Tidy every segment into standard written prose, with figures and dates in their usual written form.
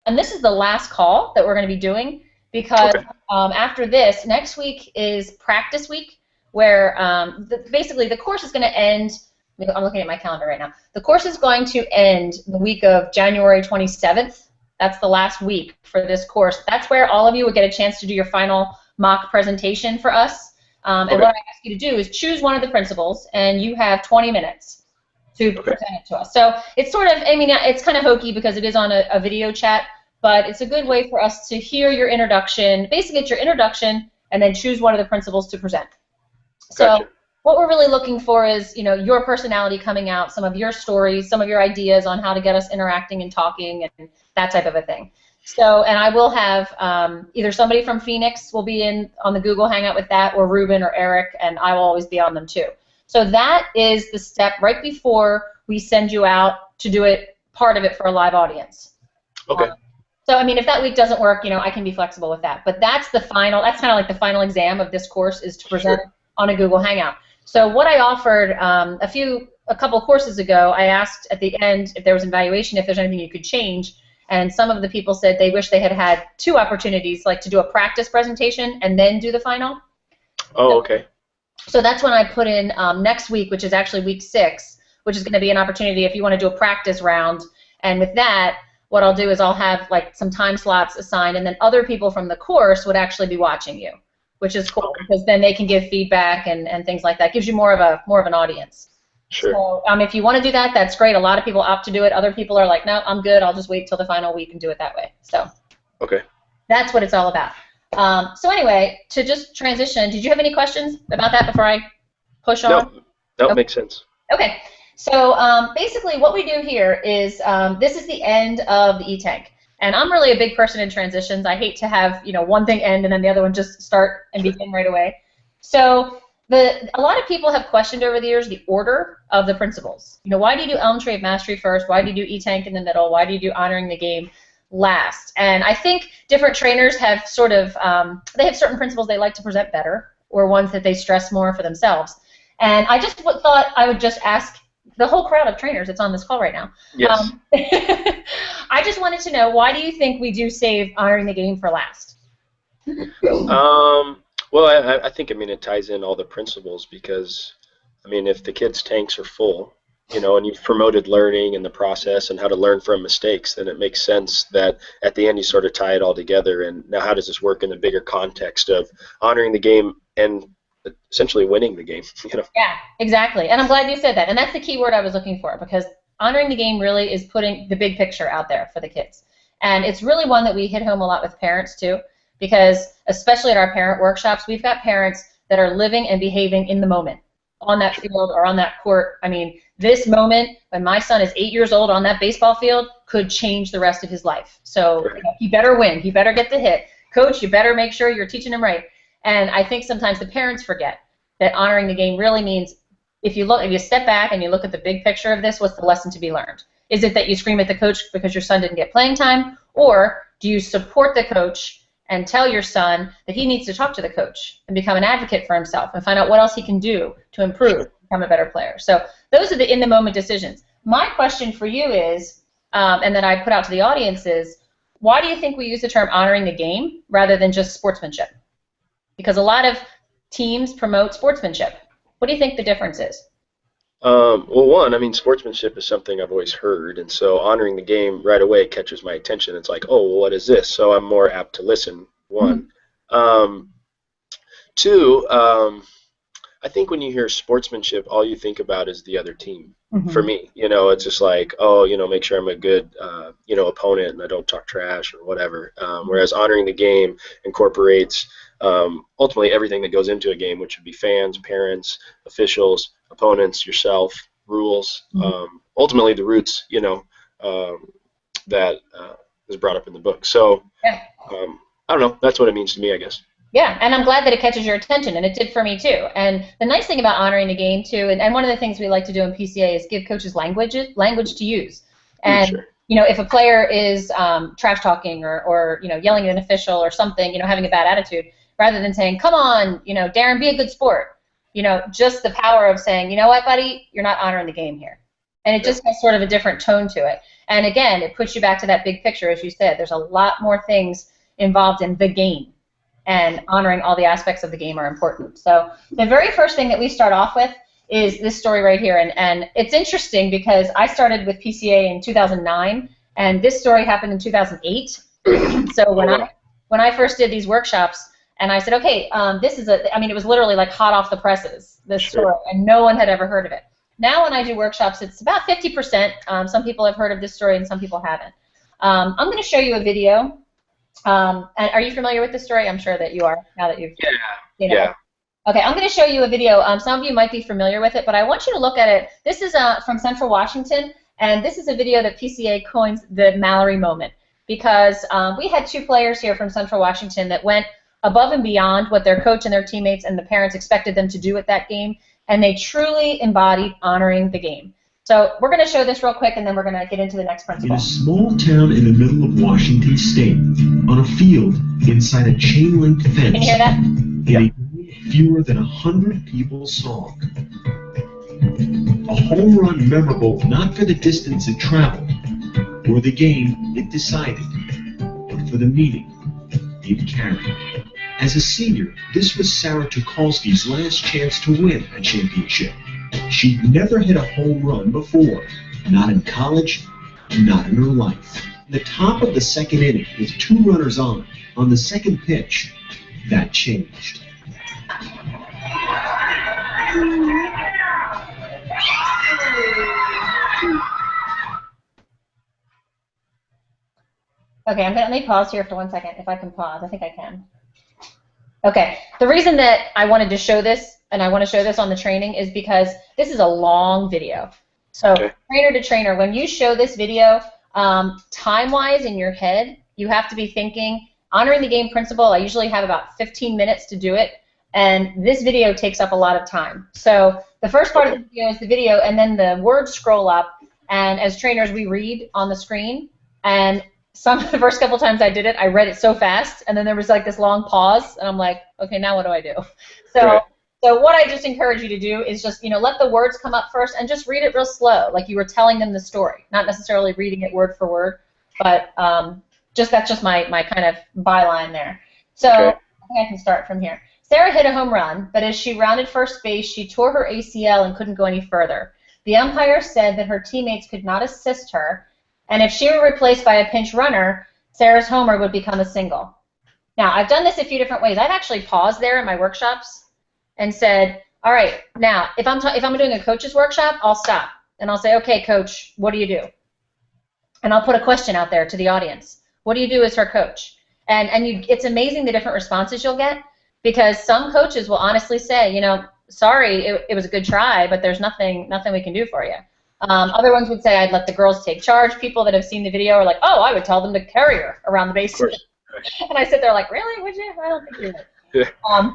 And this is the last call that we're going to be doing because Okay. after this, next week is practice week, where basically the course is going to end. I'm looking at my calendar right now. The course is going to end the week of January 27th. That's the last week for this course. That's where all of you would get a chance to do your final mock presentation for us. And Okay. what I ask you to do is choose one of the principles, and you have 20 minutes to Okay. present it to us. So it's sort of, I mean, it's kind of hokey because it is on a video chat, but it's a good way for us to hear your introduction, basically it's your introduction, and then choose one of the principles to present. So Gotcha. what we're really looking for is, your personality coming out, some of your stories, some of your ideas on how to get us interacting and talking and that type of a thing. So, and I will have either somebody from Phoenix will be in on the Google Hangout with that, or Ruben or Eric, and I will always be on them too. So that is the step right before we send you out to do it, part of it for a live audience. Okay. So, I mean, if that week doesn't work, I can be flexible with that. But that's the final, that's kind of like the final exam of this course, is to present Sure. on a Google Hangout. So what I offered a couple courses ago, I asked at the end if there was an evaluation, if there's anything you could change. And some of the people said they wish they had had two opportunities, like to do a practice presentation and then do the final. Oh, So, okay. so that's when I put in next week, which is actually week 6, which is going to be an opportunity if you want to do a practice round. And with that, what I'll do is I'll have like some time slots assigned, and then other people from the course would actually be watching you, which is cool Okay. because then they can give feedback and things like that. Gives you more of an audience. Sure. So if you want to do that, that's great. A lot of people opt to do it. Other people are like, no, I'm good. I'll just wait till the final week and do it that way. So Okay. that's what it's all about. So anyway, to just transition, did you have any questions about that before I push on? No, that Okay. makes sense. Okay. So basically what we do here is this is the end of the e-tank. And I'm really a big person in transitions. I hate to have one thing end and then the other one just start and Sure. begin right away. So a lot of people have questioned over the years the order of the principles. Why do you do Elm Tree of Mastery first? Why do you do e-tank in the middle? Why do you do Honoring the Game last? And I think different trainers have sort of, they have certain principles they like to present better, or ones that they stress more for themselves. And I just thought I would just ask the whole crowd of trainers that's on this call right now. Yes. I just wanted to know, why do you think we do save Honoring the Game for last? Well, I think, I mean, it ties in all the principles because, I mean, if the kids' tanks are full, and you've promoted learning and the process and how to learn from mistakes, then it makes sense that at the end you sort of tie it all together. And now how does this work in the bigger context of honoring the game and essentially winning the game? Yeah, exactly. And I'm glad you said that. And that's the key word I was looking for, because Honoring the Game really is putting the big picture out there for the kids. And it's really one that we hit home a lot with parents too, because especially at our parent workshops, we've got parents that are living and behaving in the moment on that field or on that court. I mean, this moment when my son is 8 years old on that baseball field could change the rest of his life. So Right. he better win. He better get the hit. Coach, you better make sure you're teaching him right. And I think sometimes the parents forget that honoring the game really means, if you step back and you look at the big picture of this, what's the lesson to be learned? Is it that you scream at the coach because your son didn't get playing time, or do you support the coach and tell your son that he needs to talk to the coach and become an advocate for himself and find out what else he can do to improve, become a better player? So those are the in-the-moment decisions. My question for you is, and that I put out to the audience is, why do you think we use the term honoring the game rather than just sportsmanship? Because a lot of teams promote sportsmanship. What do you think the difference is? Well, one, I mean, sportsmanship is something I've always heard, and so honoring the game right away catches my attention. It's like, oh, well, what is this? So I'm more apt to listen, one. Um, Two, I think when you hear sportsmanship, all you think about is the other team. For Mm-hmm. me, it's just like, oh, make sure I'm a good, opponent and I don't talk trash or whatever. Whereas honoring the game incorporates ultimately everything that goes into a game, which would be fans, parents, officials, opponents, yourself, rules, Mm-hmm. ultimately the roots, that is brought up in the book. So Yeah. I don't know. That's what it means to me, I guess. Yeah, and I'm glad that it catches your attention, and it did for me too. And the nice thing about honoring the game too, and one of the things we like to do in PCA is give coaches language to use. And Sure. if a player is trash talking or yelling at an official or something, having a bad attitude, rather than saying, "Come on, Darren, be a good sport," just the power of saying, "You know what, buddy, you're not honoring the game here." And it just has sort of a different tone to it. And again, it puts you back to that big picture, as you said. There's a lot more things involved in the game, and honoring all the aspects of the game are important. So the very first thing that we start off with is this story right here. And it's interesting because I started with PCA in 2009, and this story happened in 2008. So when I first did these workshops, and I said, okay, this is I mean, it was literally like hot off the presses, this story, and no one had ever heard of it. Now when I do workshops, it's about 50%. Some people have heard of this story and some people haven't. I'm going to show you a video. And are you familiar with this story? I'm sure that you are, now that you've seen it. Yeah. Okay, I'm going to show you a video. Some of you might be familiar with it, but I want you to look at it. This is from Central Washington, and this is a video that PCA coins the Mallory moment, because we had 2 players here from Central Washington that went above and beyond what their coach and their teammates and the parents expected them to do at that game, and they truly embodied honoring the game. So we're going to show this real quick, and then we're going to get into the next principle. In a small town in the middle of Washington State, on a field inside a chain-link fence, can you hear that? in a fewer than 100 people song. A home run memorable not for the distance it traveled, or the game it decided, but for the meaning it carried. As a senior, this was Sarah Tucholsky's last chance to win a championship. She'd never hit a home run before, not in college, not in her life. In the top of the second inning, with 2 runners on the second pitch, that changed. Okay, let me pause here for 1 second, if I can pause. I think I can. Okay, the reason that I wanted to show this, and I want to show this on the training, is because this is a long video. So trainer to trainer, when you show this video, time-wise in your head, you have to be thinking, honoring the game principle, I usually have about 15 minutes to do it, and this video takes up a lot of time. So the first part of the video is the video, and then the words scroll up, and as trainers we read on the screen, and the first couple times I did it, I read it so fast, and then there was like this long pause, and I'm like, okay, now what do I do? So what I just encourage you to do is just, let the words come up first, and just read it real slow, like you were telling them the story, not necessarily reading it word for word, but that's just my kind of byline there. So I think I can start from here. Sarah hit a home run, but as she rounded first base, she tore her ACL and couldn't go any further. The umpire said that her teammates could not assist her, and if she were replaced by a pinch runner, Sarah's homer would become a single. Now, I've done this a few different ways. I've actually paused there in my workshops and said, all right, now, if I'm doing a coach's workshop, I'll stop, and I'll say, okay, coach, what do you do? And I'll put a question out there to the audience. What do you do as her coach? And it's amazing the different responses you'll get, because some coaches will honestly say, sorry, it was a good try, but there's nothing we can do for you. Other ones would say, I'd let the girls take charge. People that have seen the video are like, oh, I would tell them to carry her around the base. And I sit there like, really, would you? I don't think you would.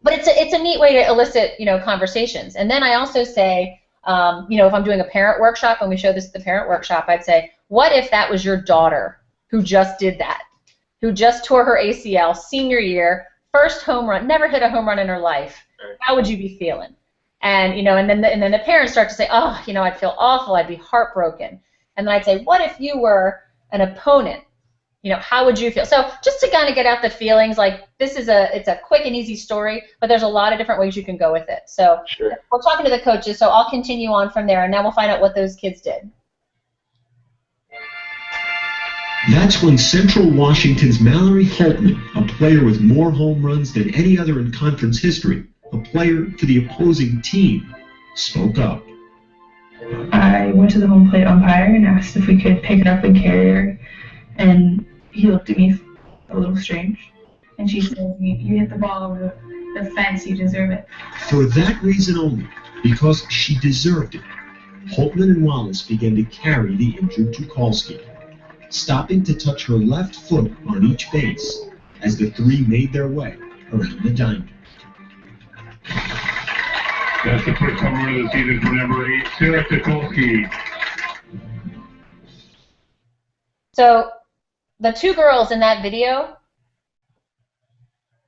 But it's a neat way to elicit, conversations. And then I also say, if I'm doing a parent workshop, and we show this at the parent workshop, I'd say, what if that was your daughter who just did that, who just tore her ACL senior year, first home run, never hit a home run in her life? How would you be feeling? And and then the parents start to say, oh, I'd feel awful, I'd be heartbroken. And then I'd say, what if you were an opponent? How would you feel? So just to kind of get out the feelings, like it's a quick and easy story, but there's a lot of different ways you can go with it. So we're talking to the coaches, so I'll continue on from there, and now we'll find out what those kids did. That's when Central Washington's Mallory Holtman, a player with more home runs than any other in conference history, a player for the opposing team, spoke up. I went to the home plate umpire and asked if we could pick it up and carry her, and he looked at me a little strange, and she said, you hit the ball over the fence, you deserve it. For that reason only, because she deserved it, Holtman and Wallace began to carry the injured Tucholsky, stopping to touch her left foot on each base as the 3 made their way around the diamond. That's the first home run of the season for number 8, Sarah Tucholsky. So the 2 girls in that video,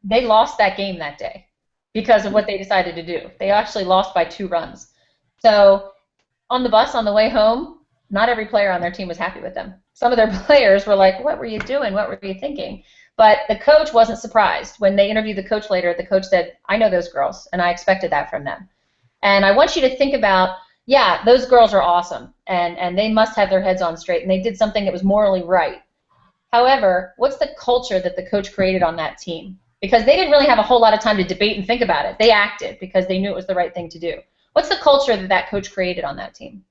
they lost that game that day because of what they decided to do. They actually lost by 2 runs. So on the bus on the way home, not every player on their team was happy with them. Some of their players were like, what were you doing? What were you thinking? But the coach wasn't surprised. When they interviewed the coach later, the coach said, I know those girls, and I expected that from them. And I want you to think about, yeah, those girls are awesome, and they must have their heads on straight, and they did something that was morally right. However, what's the culture that the coach created on that team? Because they didn't really have a whole lot of time to debate and think about it. They acted because they knew it was the right thing to do. What's the culture that that coach created on that team?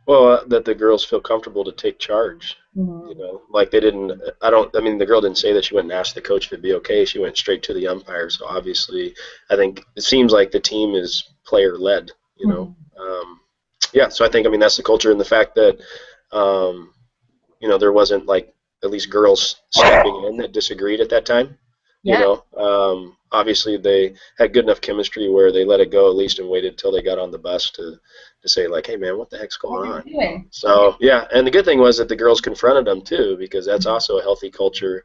Well, that the girls feel comfortable to take charge. Mm-hmm. You know, like they didn't. I mean, the girl didn't say that she went and asked the coach if it'd be okay. She went straight to the umpire. So obviously, I think it seems like the team is player led. You know, yeah. So I think, I mean, that's the culture, and the fact that you know, there wasn't like at least girls stepping in that disagreed at that time. Yeah. You know, obviously they had good enough chemistry where they let it go at least and waited until they got on the bus to say, like, hey, man, what the heck's going on? So, yeah, and the good thing was that the girls confronted them, too, because that's also a healthy culture.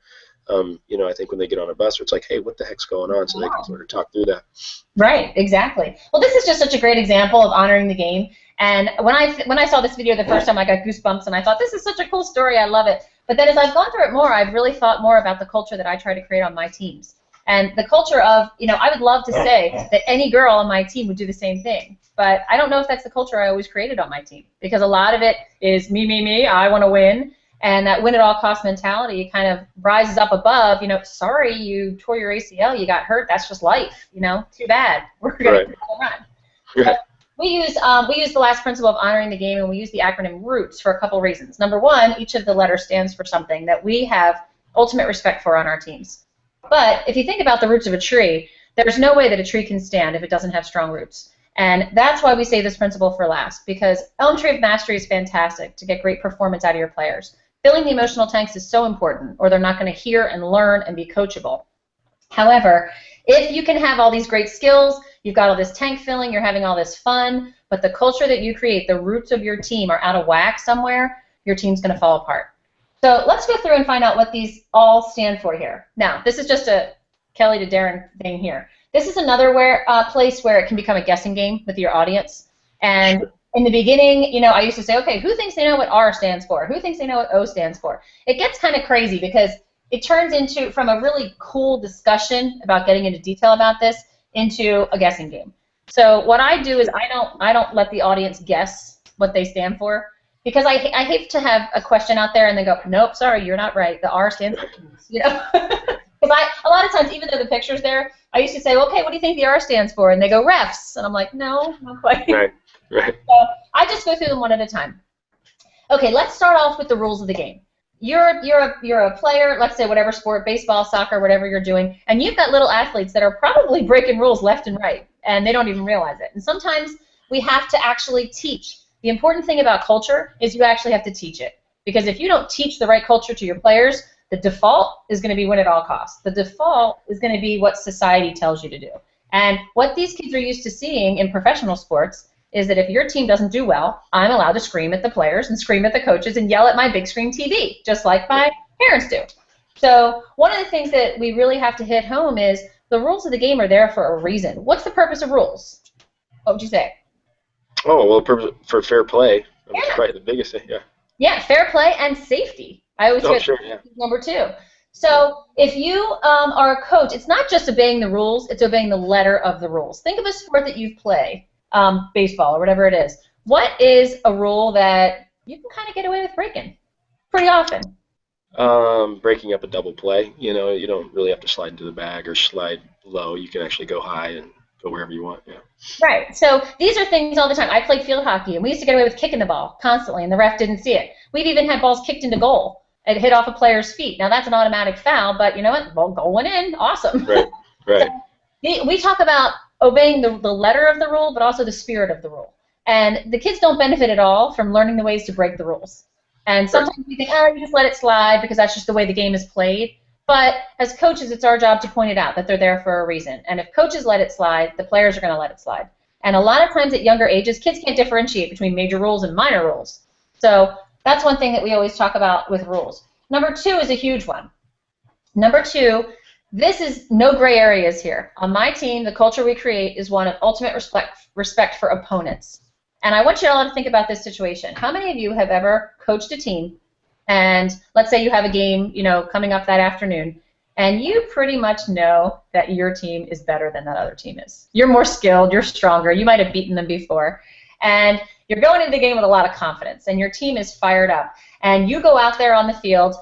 You know, I think when they get on a bus, it's like, hey, what the heck's going on? So they can sort of talk through that. Right, exactly. Well, this is just such a great example of honoring the game. And when I saw this video the first time, I got goosebumps, and I thought, this is such a cool story. I love it. But then as I've gone through it more, I've really thought more about the culture that I try to create on my teams. And the culture of, you know, I would love to say that any girl on my team would do the same thing. But I don't know if that's the culture I always created on my team. Because a lot of it is me, me, me, I want to win. And that win-at-all-cost mentality kind of rises up above, you know, sorry, you tore your ACL, you got hurt, that's just life, you know, too bad. We're going to run. Right. We use the last principle of honoring the game, and we use the acronym ROOTS for a couple reasons. Number one, each of the letters stands for something that we have ultimate respect for on our teams. But if you think about the roots of a tree, there's no way that a tree can stand if it doesn't have strong roots. And that's why we say this principle for last, because Elm Tree of Mastery is fantastic to get great performance out of your players. Filling the emotional tanks is so important, or they're not going to hear and learn and be coachable. However, if you can have all these great skills, you've got all this tank filling, you're having all this fun, but the culture that you create, the roots of your team are out of whack somewhere, your team's going to fall apart. So let's go through and find out what these all stand for here. Now, this is just a Kelly to Darren thing here. This is another place where it can become a guessing game with your audience. And in the beginning, you know, I used to say, okay, who thinks they know what R stands for? Who thinks they know what O stands for? It gets kind of crazy because it turns into, from a really cool discussion about getting into detail about this, into a guessing game. So what I do is I don't let the audience guess what they stand for, because I hate to have a question out there and they go, nope, sorry, you're not right. The R stands for keys, you know? Because a lot of times, even though the picture's there, I used to say, okay, what do you think the R stands for? And they go, refs. And I'm like, no, not quite. Right, right. So I just go through them one at a time. Okay, let's start off with the rules of the game. You're a player, let's say whatever sport, baseball, soccer, whatever you're doing, and you've got little athletes that are probably breaking rules left and right, and they don't even realize it. And sometimes we have to actually teach. The important thing about culture is you actually have to teach it. Because if you don't teach the right culture to your players, the default is going to be win at all costs. The default is going to be what society tells you to do. And what these kids are used to seeing in professional sports is that if your team doesn't do well, I'm allowed to scream at the players and scream at the coaches and yell at my big screen TV, just like my parents do. So one of the things that we really have to hit home is the rules of the game are there for a reason. What's the purpose of rules? What would you say? Oh, well, for fair play. I mean, it's probably the biggest thing, yeah. Yeah, fair play and safety. I always get number two. So if you are a coach, it's not just obeying the rules, it's obeying the letter of the rules. Think of a sport that you play, baseball or whatever it is. What is a rule that you can kind of get away with breaking pretty often? Breaking up a double play. You know, you don't really have to slide into the bag or slide low. You can actually go high and go wherever you want, yeah. Right. So these are things all the time. I played field hockey, and we used to get away with kicking the ball constantly, and the ref didn't see it. We've even had balls kicked into goal and hit off a player's feet. Now, that's an automatic foul, but you know what? Ball going in. Awesome. Right, right. So we talk about obeying the letter of the rule, but also the spirit of the rule. And the kids don't benefit at all from learning the ways to break the rules. And sometimes we think, oh, you just let it slide because that's just the way the game is played. But as coaches, it's our job to point it out that they're there for a reason. And if coaches let it slide, the players are going to let it slide. And a lot of times at younger ages, kids can't differentiate between major rules and minor rules. So that's one thing that we always talk about with rules. Number two is a huge one. Number two, this is no gray areas here. On my team, the culture we create is one of ultimate respect for opponents. And I want you all to think about this situation. How many of you have ever coached a team, and let's say you have a game, coming up that afternoon, and you pretty much know that your team is better than that other team is. You're more skilled, you're stronger, you might have beaten them before, and you're going into the game with a lot of confidence, and your team is fired up, and you go out there on the field,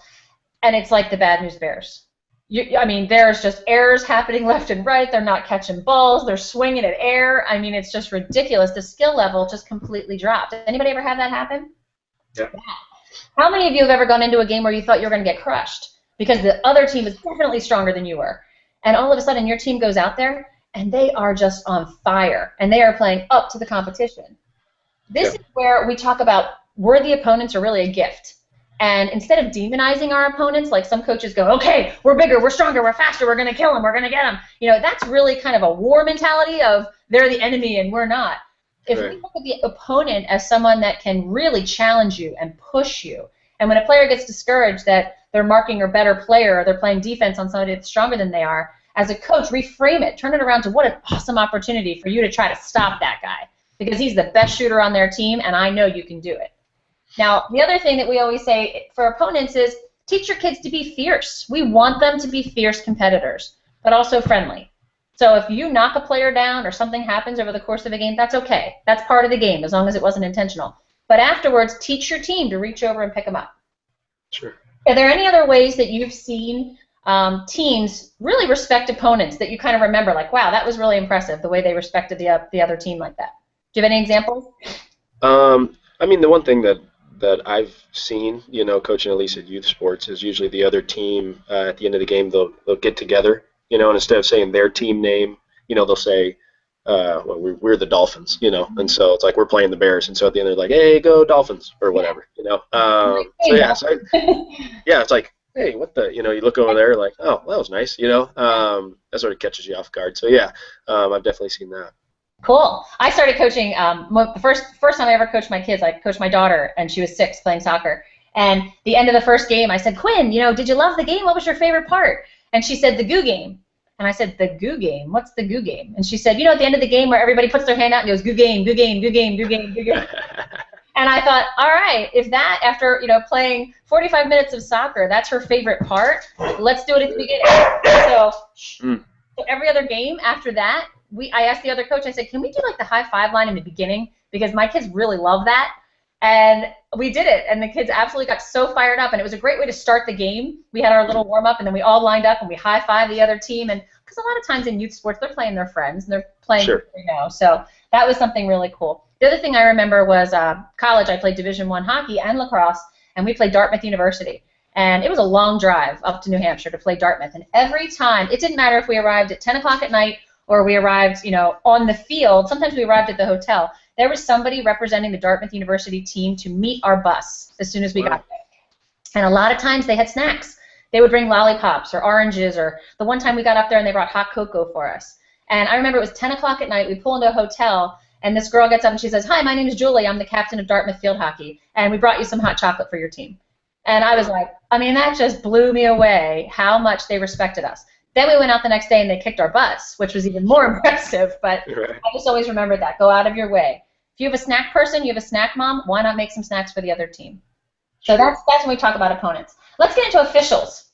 and it's like the Bad News Bears. There's just errors happening left and right. They're not catching balls. They're swinging at air. It's just ridiculous. The skill level just completely dropped. Anybody ever had that happen? Yeah. How many of you have ever gone into a game where you thought you were going to get crushed because the other team is definitely stronger than you were, and all of a sudden your team goes out there and they are just on fire and they are playing up to the competition? This is where we talk about worthy opponents are really a gift. And instead of demonizing our opponents, like some coaches go, okay, we're bigger, we're stronger, we're faster, we're going to kill them, we're going to get them. That's really kind of a war mentality of they're the enemy and we're not. If we look at the opponent as someone that can really challenge you and push you, and when a player gets discouraged that they're marking a better player or they're playing defense on somebody that's stronger than they are, as a coach, reframe it, turn it around to what an awesome opportunity for you to try to stop that guy because he's the best shooter on their team and I know you can do it. Now, the other thing that we always say for opponents is teach your kids to be fierce. We want them to be fierce competitors, but also friendly. So if you knock a player down or something happens over the course of a game, that's okay. That's part of the game as long as it wasn't intentional. But afterwards, teach your team to reach over and pick them up. Sure. Are there any other ways that you've seen teams really respect opponents that you kind of remember, like, wow, that was really impressive, the way they respected the other team like that? Do you have any examples? The one thing that I've seen, coaching at least at youth sports, is usually the other team at the end of the game they'll get together, and instead of saying their team name, they'll say, we're the Dolphins, and so it's like we're playing the Bears, and so at the end they're like, hey, go Dolphins or whatever, it's like, hey, what the, you look over there like, oh, that was nice, that sort of catches you off guard. So I've definitely seen that. Cool. I started coaching, the first time I ever coached my kids, I coached my daughter, and she was 6 playing soccer. And the end of the first game, I said, Quinn, did you love the game? What was your favorite part? And she said, the goo game. And I said, the goo game? What's the goo game? And she said, at the end of the game where everybody puts their hand out and goes, goo game, goo game, goo game, goo game, goo game. And I thought, all right, if that, after playing 45 minutes of soccer, that's her favorite part, let's do it at the beginning. So every other game after that, I asked the other coach, I said, can we do like the high five line in the beginning? Because my kids really love that. And we did it, and the kids absolutely got so fired up, and it was a great way to start the game. We had our little warm-up, and then we all lined up, and we high-fived the other team. And because a lot of times in youth sports, they're playing their friends, and they're playing, so that was something really cool. The other thing I remember was college. I played Division I hockey and lacrosse, and we played Dartmouth University. And it was a long drive up to New Hampshire to play Dartmouth. And every time, it didn't matter if we arrived at 10 o'clock at night or we arrived, on the field. Sometimes we arrived at the hotel. There was somebody representing the Dartmouth University team to meet our bus as soon as we got there. And a lot of times they had snacks. They would bring lollipops or oranges, or the one time we got up there and they brought hot cocoa for us. And I remember it was 10 o'clock at night. We pull into a hotel, and this girl gets up and she says, hi, my name is Julie. I'm the captain of Dartmouth Field Hockey, and we brought you some hot chocolate for your team. And I was like, that just blew me away how much they respected us. Then we went out the next day and they kicked our butts, which was even more impressive. But I just always remembered that. Go out of your way. If you have a snack person, you have a snack mom, why not make some snacks for the other team? So that's when we talk about opponents. Let's get into officials.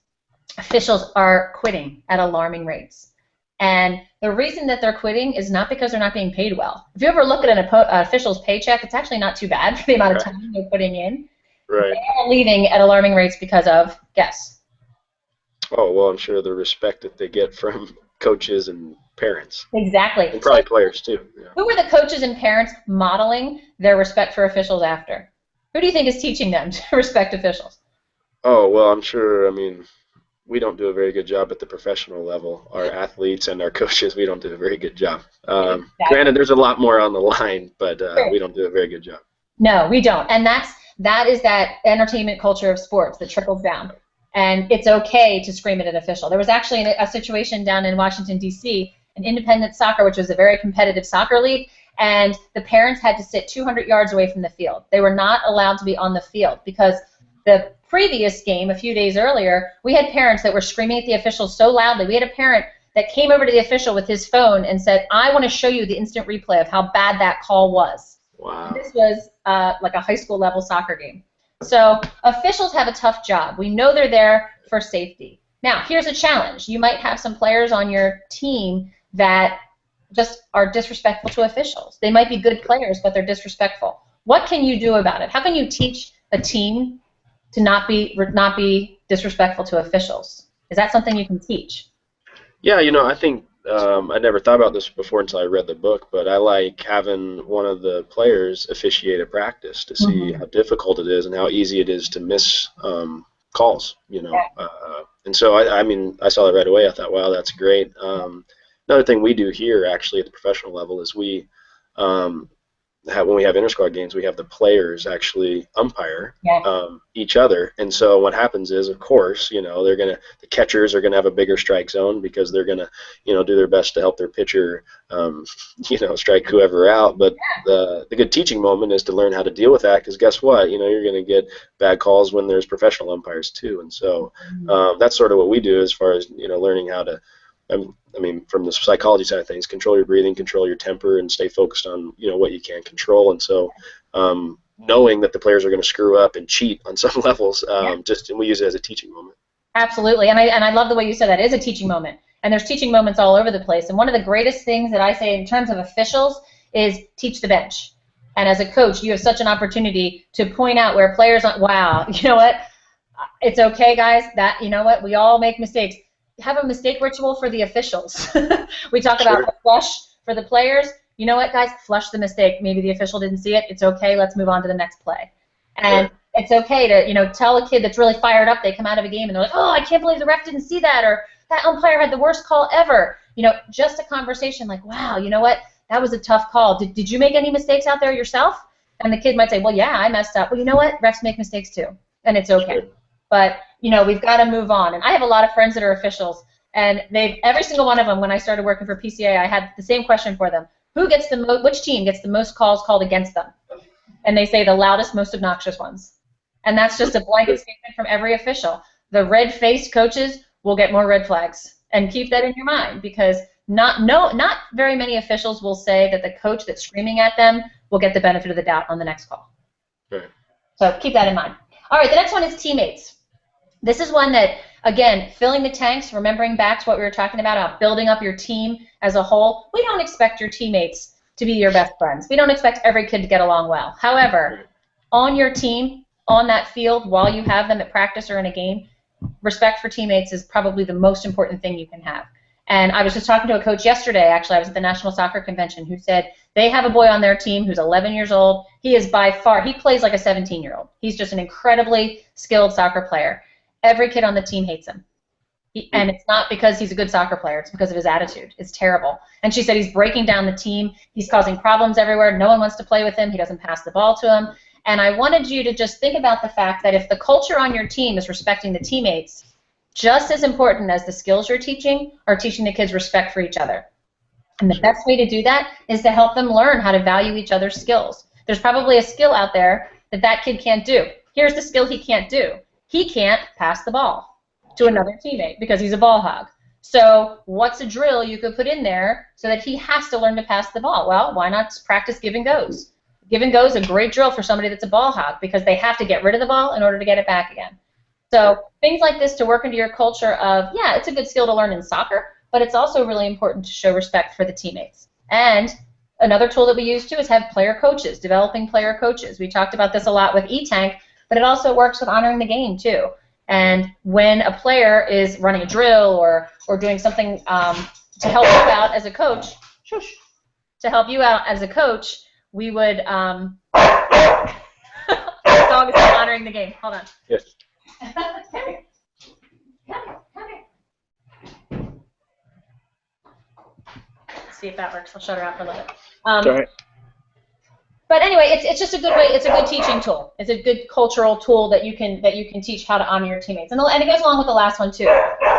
Officials are quitting at alarming rates. And the reason that they're quitting is not because they're not being paid well. If you ever look at an official's paycheck, it's actually not too bad for the amount of time they're putting in. Right. They are leaving at alarming rates because of, guess. Oh, well, I'm sure the respect that they get from coaches and parents. Exactly. And probably players, too. Yeah. Who are the coaches and parents modeling their respect for officials after? Who do you think is teaching them to respect officials? Oh, well, I'm sure, we don't do a very good job at the professional level. Our athletes and our coaches, we don't do a very good job. Exactly. Granted, there's a lot more on the line, but we don't do a very good job. No, we don't. And that is that entertainment culture of sports that trickles down. And it's okay to scream at an official. There was actually a situation down in Washington, D.C., an independent soccer, which was a very competitive soccer league, and the parents had to sit 200 yards away from the field. They were not allowed to be on the field because the previous game, a few days earlier, we had parents that were screaming at the officials so loudly. We had a parent that came over to the official with his phone and said, I want to show you the instant replay of how bad that call was. Wow. This was like a high school level soccer game. So officials have a tough job. We know they're there for safety. Now, here's a challenge. You might have some players on your team that just are disrespectful to officials. They might be good players, but they're disrespectful. What can you do about it? How can you teach a team to not be disrespectful to officials? Is that something you can teach? Yeah, I think I never thought about this before until I read the book, but I like having one of the players officiate a practice to see how difficult it is and how easy it is to miss calls, and so I saw that right away. I thought, wow, that's great. Another thing we do here actually at the professional level is we when we have inter-squad games, we have the players actually umpire each other. And so what happens is, of course, the catchers are gonna have a bigger strike zone because they're gonna, do their best to help their pitcher, strike whoever out. But the good teaching moment is to learn how to deal with that, because guess what? You're gonna get bad calls when there's professional umpires too. And so that's sort of what we do as far as learning how to. From the psychology side of things, control your breathing, control your temper, and stay focused on what you can control. And so, knowing that the players are going to screw up and cheat on some levels, and we use it as a teaching moment. Absolutely, and I love the way you said that. It is a teaching moment, and there's teaching moments all over the place. And one of the greatest things that I say in terms of officials is teach the bench. And as a coach, you have such an opportunity to point out where players aren't. Wow, you know what? It's okay, guys. That we all make mistakes. Have a mistake ritual for the officials. We talk about the flush for the players. You know what, guys? Flush the mistake. Maybe the official didn't see it. It's okay. Let's move on to the next play. And it's okay to, tell a kid that's really fired up. They come out of a game and they're like, oh, I can't believe the ref didn't see that, or that umpire had the worst call ever. Just a conversation like, wow, you know what? That was a tough call. Did you make any mistakes out there yourself? And the kid might say, well, yeah, I messed up. Well, you know what? Refs make mistakes too, and it's okay. Sure. But we've got to move on. And I have a lot of friends that are officials, and every single one of them, when I started working for PCA, I had the same question for them: which team gets the most calls called against them? And they say the loudest, most obnoxious ones. And that's just a blanket statement from every official. The red-faced coaches will get more red flags, and keep that in your mind, because not very many officials will say that the coach that's screaming at them will get the benefit of the doubt on the next call. Right. So keep that in mind. All right, the next one is teammates. This is one that, again, filling the tanks, remembering back to what we were talking about building up your team as a whole. We don't expect your teammates to be your best friends. We don't expect every kid to get along well. However, on your team, on that field, while you have them at practice or in a game, respect for teammates is probably the most important thing you can have. And I was just talking to a coach yesterday, actually. I was at the National Soccer Convention, who said they have a boy on their team who's 11 years old. He is by far, he plays like a 17-year-old. He's just an incredibly skilled soccer player. Every kid on the team hates him. And it's not because he's a good soccer player. It's because of his attitude. It's terrible. And she said he's breaking down the team. He's causing problems everywhere. No one wants to play with him. He doesn't pass the ball to him. And I wanted you to just think about the fact that if the culture on your team is respecting the teammates, just as important as the skills you're teaching are teaching the kids respect for each other. And the best way to do that is to help them learn how to value each other's skills. There's probably a skill out there that kid can't do. Here's the skill he can't do. He can't pass the ball to another teammate because he's a ball hog. So what's a drill you could put in there so that he has to learn to pass the ball? Well, why not practice give and goes? Give and go is a great drill for somebody that's a ball hog, because they have to get rid of the ball in order to get it back again. So things like this to work into your culture of, yeah, it's a good skill to learn in soccer, but it's also really important to show respect for the teammates. And another tool that we use too is have player coaches, developing player coaches. We talked about this a lot with E-Tank, but it also works with honoring the game too. And when a player is running a drill or doing something to help you out as a coach, we would dog is honoring the game. Hold on. Yes. See if that works. I'll shut her out for a little bit. Sorry. But anyway, it's just a good way. It's a good teaching tool. It's a good cultural tool that you can teach how to honor your teammates. And it goes along with the last one too,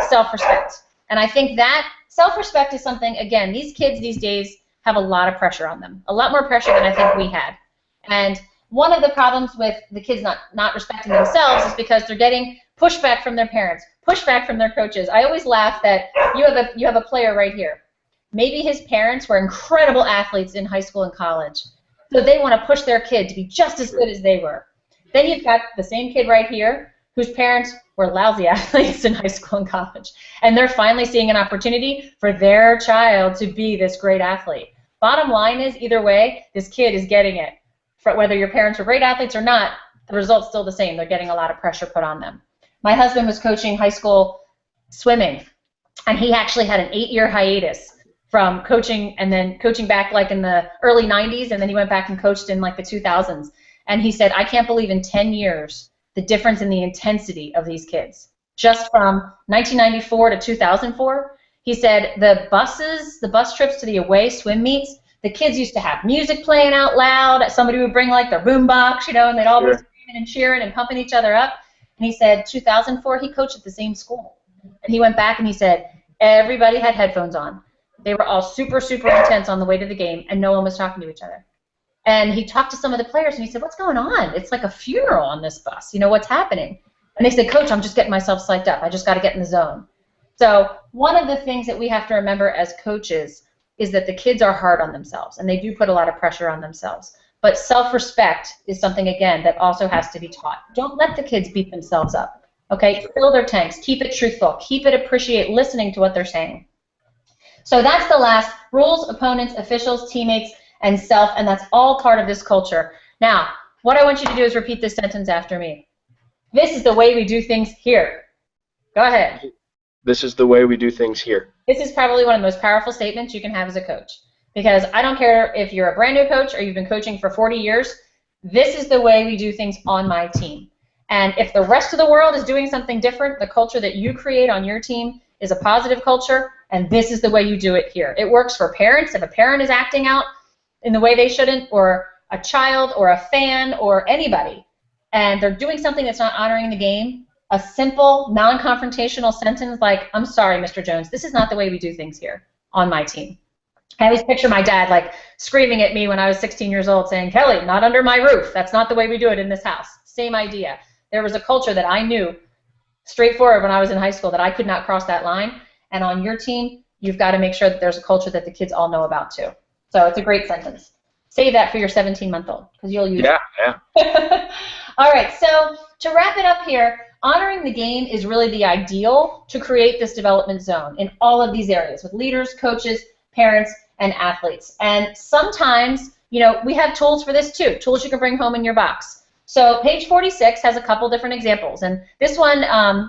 self-respect. And I think that self-respect is something, again, these kids these days have a lot of pressure on them, a lot more pressure than I think we had. And one of the problems with the kids not respecting themselves is because they're getting pushback from their parents, pushback from their coaches. I always laugh that you have a player right here. Maybe his parents were incredible athletes in high school and college, So they want to push their kid to be just as good as they were. Then you've got the same kid right here whose parents were lousy athletes in high school and college. And they're finally seeing an opportunity for their child to be this great athlete. Bottom line is, either way, this kid is getting it. Whether your parents are great athletes or not, the result's still the same. They're getting a lot of pressure put on them. My husband was coaching high school swimming, and he actually had an 8-year hiatus from coaching and then coaching back like in the early 90s, and then he went back and coached in like the 2000s. And he said, I can't believe in 10 years the difference in the intensity of these kids. Just from 1994 to 2004, he said the bus trips to the away swim meets, the kids used to have music playing out loud. Somebody would bring like their boombox, and they'd all be screaming and cheering and pumping each other up. And he said 2004, he coached at the same school. And he went back and he said everybody had headphones on. They were all super, super intense on the way to the game, and no one was talking to each other. And he talked to some of the players, and he said, what's going on? It's like a funeral on this bus. What's happening? And they said, Coach, I'm just getting myself psyched up. I just got to get in the zone. So one of the things that we have to remember as coaches is that the kids are hard on themselves, and they do put a lot of pressure on themselves. But self-respect is something, again, that also has to be taught. Don't let the kids beat themselves up. Okay? Fill their tanks. Keep it truthful. Keep it appreciate listening to what they're saying. So that's the last: rules, opponents, officials, teammates, and self, and that's all part of this culture. Now, what I want you to do is repeat this sentence after me. This is the way we do things here. Go ahead. This is the way we do things here. This is probably one of the most powerful statements you can have as a coach, because I don't care if you're a brand new coach or you've been coaching for 40 years, this is the way we do things on my team. And if the rest of the world is doing something different, the culture that you create on your team is a positive culture, and this is the way you do it here. It works for parents. If a parent is acting out in the way they shouldn't, or a child, or a fan, or anybody, and they're doing something that's not honoring the game, a simple, non-confrontational sentence like, I'm sorry, Mr. Jones, this is not the way we do things here on my team. I always picture my dad like screaming at me when I was 16 years old saying, Kelly, not under my roof. That's not the way we do it in this house. Same idea. There was a culture that I knew straightforward when I was in high school that I could not cross that line. And on your team, you've got to make sure that there's a culture that the kids all know about too. So it's a great sentence. Save that for your 17-month-old because you'll use it. Yeah. All right, so to wrap it up here, honoring the game is really the ideal to create this development zone in all of these areas with leaders, coaches, parents, and athletes. And sometimes, we have tools for this too, tools you can bring home in your box. So page 46 has a couple different examples. And this one,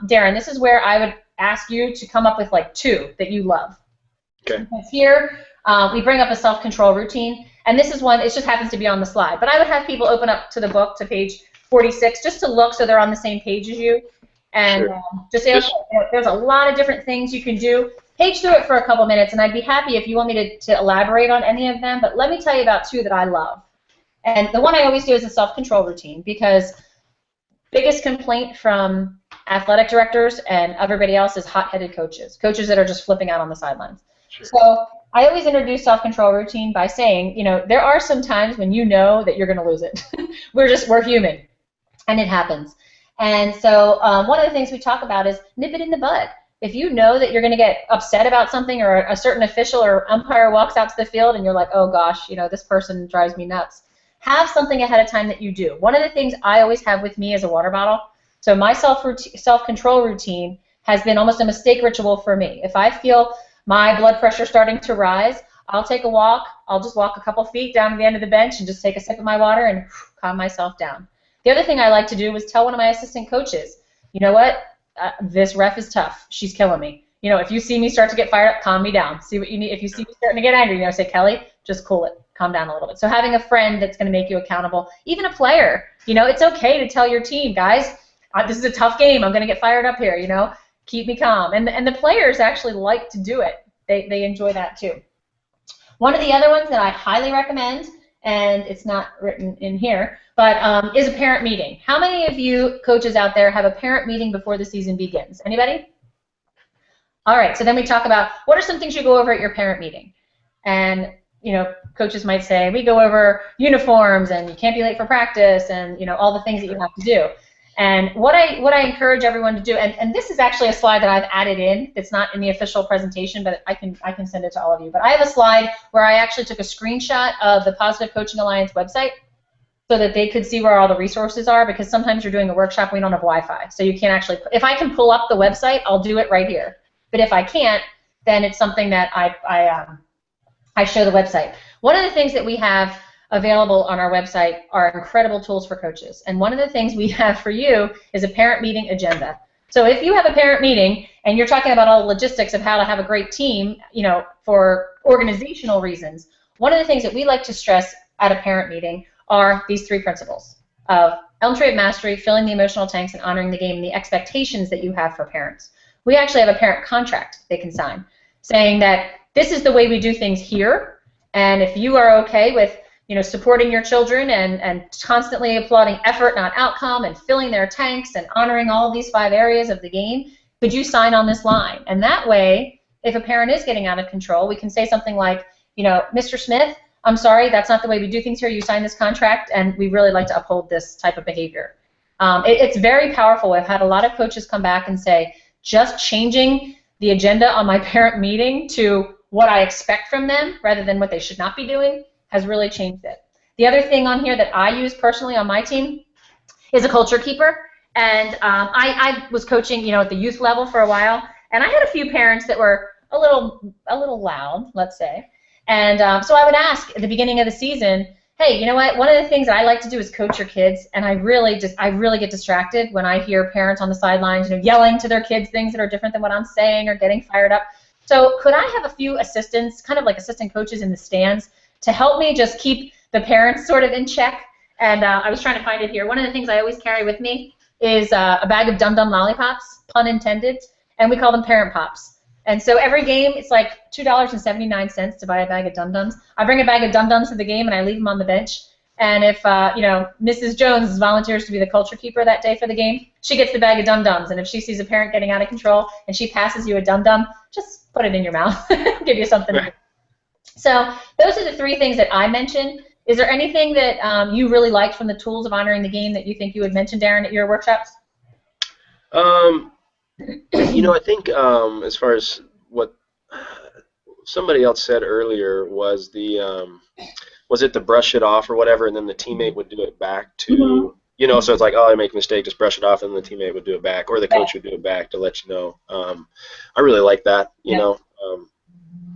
Darren, this is where I would ask you to come up with like 2 that you love. Okay. Because here, we bring up a self-control routine. And this is one, it just happens to be on the slide. But I would have people open up to the book, to page 46, just to look so they're on the same page as you. And just say, okay, there's a lot of different things you can do. Page through it for a couple minutes, and I'd be happy if you want me to elaborate on any of them. But let me tell you about 2 that I love. And the one I always do is a self-control routine, because biggest complaint from athletic directors and everybody else is hot-headed coaches that are just flipping out on the sidelines. Sure. So I always introduce self-control routine by saying, there are some times when you know that you're going to lose it. We're human, and it happens. And so one of the things we talk about is nip it in the bud. If you know that you're going to get upset about something, or a certain official or umpire walks out to the field and you're like, oh gosh, this person drives me nuts, have something ahead of time that you do. One of the things I always have with me is a water bottle. So my self-control routine has been almost a mistake ritual for me. If I feel my blood pressure starting to rise, I'll take a walk. I'll just walk a couple feet down to the end of the bench and just take a sip of my water and calm myself down. The other thing I like to do is tell one of my assistant coaches, you know what, this ref is tough. She's killing me. If you see me start to get fired up, calm me down. See what you need. If you see me starting to get angry, say, Kelly, just cool it. Calm down a little bit. So having a friend that's going to make you accountable, even a player, it's okay to tell your team, guys, this is a tough game. I'm going to get fired up here, keep me calm. And the players actually like to do it. They enjoy that too. One of the other ones that I highly recommend, and it's not written in here, but is a parent meeting. How many of you coaches out there have a parent meeting before the season begins? Anybody? All right, so then we talk about what are some things you go over at your parent meeting. And coaches might say, we go over uniforms and you can't be late for practice and all the things that you have to do. And what I encourage everyone to do, and this is actually a slide that I've added in. It's not in the official presentation, but I can send it to all of you. But I have a slide where I actually took a screenshot of the Positive Coaching Alliance website so that they could see where all the resources are, because sometimes you're doing a workshop, we don't have Wi-Fi. So you can't actually, if I can pull up the website, I'll do it right here. But if I can't, then it's something that I show the website. One of the things that we have available on our website are incredible tools for coaches. And one of the things we have for you is a parent meeting agenda. So if you have a parent meeting and you're talking about all the logistics of how to have a great team, you know, for organizational reasons, one of the things that we like to stress at a parent meeting are these 3 principles of Elm Tree of Mastery, filling the emotional tanks, and honoring the game, and the expectations that you have for parents. We actually have a parent contract they can sign saying that this is the way we do things here, and if you are okay with, you know, supporting your children and constantly applauding effort, not outcome, and filling their tanks and honoring all of these 5 areas of the game, could you sign on this line? And that way, if a parent is getting out of control, we can say something like, you know, Mr. Smith, I'm sorry, that's not the way we do things here. You signed this contract, and we really like to uphold this type of behavior. It's very powerful. I've had a lot of coaches come back and say, just changing the agenda on my parent meeting to what I expect from them rather than what they should not be doing has really changed it. The other thing on here that I use personally on my team is a culture keeper. And I was coaching, you know, at the youth level for a while, and I had a few parents that were a little loud, let's say. And so I would ask at the beginning of the season, hey, you know what? One of the things that I like to do is coach your kids, and I really get distracted when I hear parents on the sidelines, you know, yelling to their kids things that are different than what I'm saying or getting fired up. So could I have a few assistants, kind of like assistant coaches in the stands, to help me just keep the parents sort of in check? And I was trying to find it here. One of the things I always carry with me is a bag of Dum Dum lollipops, pun intended, and we call them parent pops. And so every game, it's like $2.79 to buy a bag of Dum Dums. I bring a bag of Dum Dums to the game, and I leave them on the bench. And if you know, Mrs. Jones volunteers to be the culture keeper that day for the game, she gets the bag of Dum Dums. And if she sees a parent getting out of control and she passes you a Dum Dum, just put it in your mouth, give you something to do. So those are the 3 things that I mentioned. Is there anything that you really liked from the tools of honoring the game that you think you would mention, Darren, at your workshops? You know, I think as far as what somebody else said earlier was was it to brush it off or whatever, and then the teammate would do it back to, you know, so it's like, oh, I make a mistake, just brush it off, and the teammate would do it back, or the coach would do it back to let you know. I really like that, you know.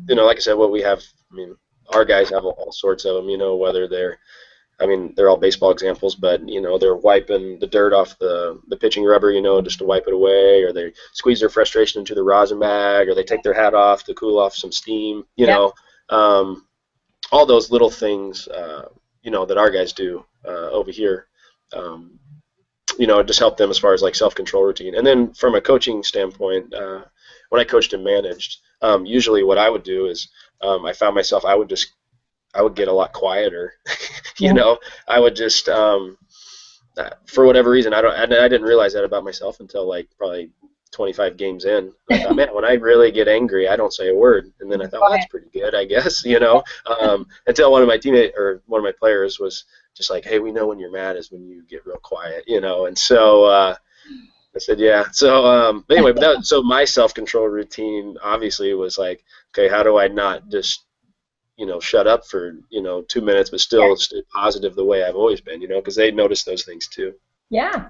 You know, like I said, what we have, I mean, our guys have all sorts of them, you know, whether they're, I mean, they're all baseball examples, but, you know, they're wiping the dirt off the pitching rubber, you know, just to wipe it away, or they squeeze their frustration into the rosin bag, or they take their hat off to cool off some steam, you know. All those little things, you know, that our guys do over here, you know, just help them as far as, like, self-control routine. And then from a coaching standpoint, when I coached and managed, usually what I would do is I found myself, I would get a lot quieter. You know, I would just, for whatever reason, I didn't realize that about myself until like probably 25 games in. I thought, man, when I really get angry, I don't say a word. And then I thought, well, that's pretty good, I guess, you know, until one of my teammates or one of my players was just like, hey, we know when you're mad is when you get real quiet, you know. And so I said, yeah. So anyway, so my self-control routine obviously was like, okay, how do I not just, you know, shut up for, you know, 2 minutes, but still stay positive the way I've always been, you know, because they notice those things too. Yeah,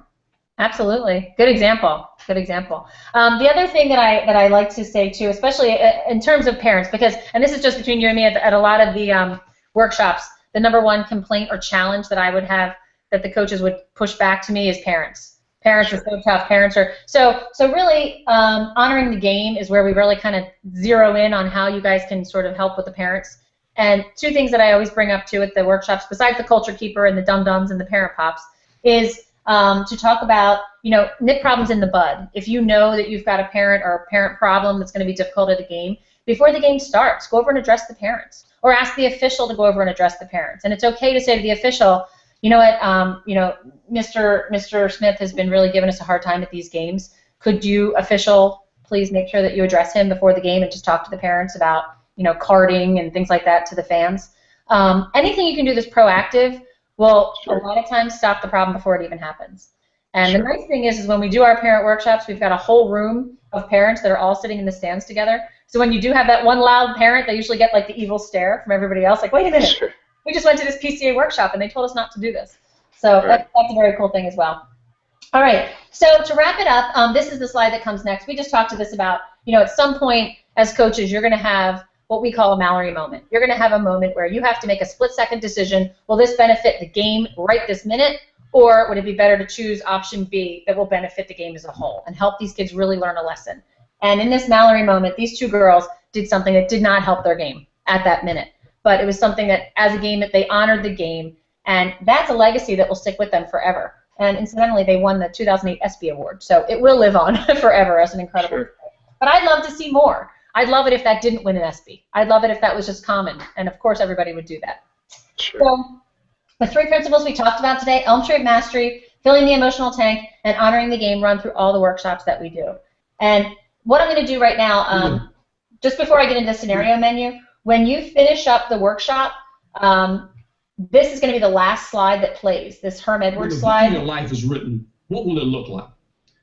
absolutely. Good example. Good example. The other thing that I like to say too, especially in terms of parents, because, and this is just between you and me at a lot of the workshops, the #1 complaint or challenge that I would have that the coaches would push back to me is parents. Parents are so tough. Parents are so really honoring the game is where we really kind of zero in on how you guys can sort of help with the parents. And 2 things that I always bring up too at the workshops, besides the culture keeper and the Dum Dums and the parent pops, is to talk about, you know, nip problems in the bud. If you know that you've got a parent or a parent problem that's going to be difficult at a game, before the game starts, go over and address the parents, or ask the official to go over and address the parents. And it's okay to say to the official, you know what, you know, Mr. Smith has been really giving us a hard time at these games. Could you, official, please make sure that you address him before the game and just talk to the parents about, you know, carding and things like that to the fans. Anything you can do that's proactive will a lot of times stop the problem before it even happens. And the nice thing is when we do our parent workshops, we've got a whole room of parents that are all sitting in the stands together. So when you do have that one loud parent, they usually get like the evil stare from everybody else, like, wait a minute, Sure. we just went to this PCA workshop and they told us not to do this. So that's a very cool thing as well. All right, so to wrap it up, this is the slide that comes next. We just talked to this about, at some point as coaches, you're going to have what we call a Mallory moment. You're going to have a moment where you have to make a split-second decision. Will this benefit the game right this minute, or would it be better to choose option B that will benefit the game as a whole and help these kids really learn a lesson? And in this Mallory moment, these two girls did something that did not help their game at that minute. But it was something that, as a game, that they honored the game, and that's a legacy that will stick with them forever. And incidentally, they won the 2008 ESPY Award, so it will live on forever as an incredible Sure. play. But I'd love to see more. I'd love it if that didn't win an ESPY. I'd love it if that was just common, and of course everybody would do that. Sure. So the 3 principles we talked about today, Elm Tree of Mastery, filling the emotional tank, and honoring the game, run through all the workshops that we do. And what I'm going to do right now, just before I get into the scenario menu, when you finish up the workshop, this is going to be the last slide that plays, this Herm Edwards slide. When your life is written, what will it look like?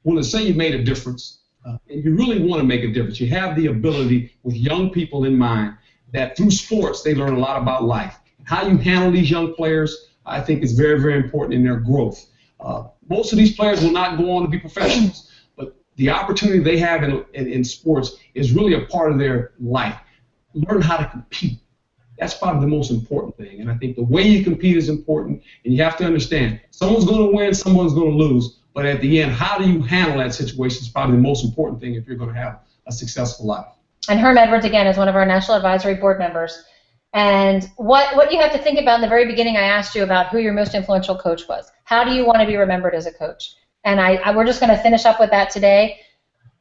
Will it say you made a difference? And you really want to make a difference. You have the ability, with young people in mind, that through sports they learn a lot about life. How you handle these young players, I think, is very, very important in their growth. Most of these players will not go on to be professionals, but the opportunity they have in sports is really a part of their life. Learn how to compete. That's probably the most important thing. And I think the way you compete is important, and you have to understand someone's going to win, someone's going to lose. But at the end, how do you handle that situation is probably the most important thing if you're going to have a successful life. And Herm Edwards, again, is one of our National Advisory Board members. And what you have to think about in the very beginning, I asked you about who your most influential coach was. How do you want to be remembered as a coach? And we're just going to finish up with that today.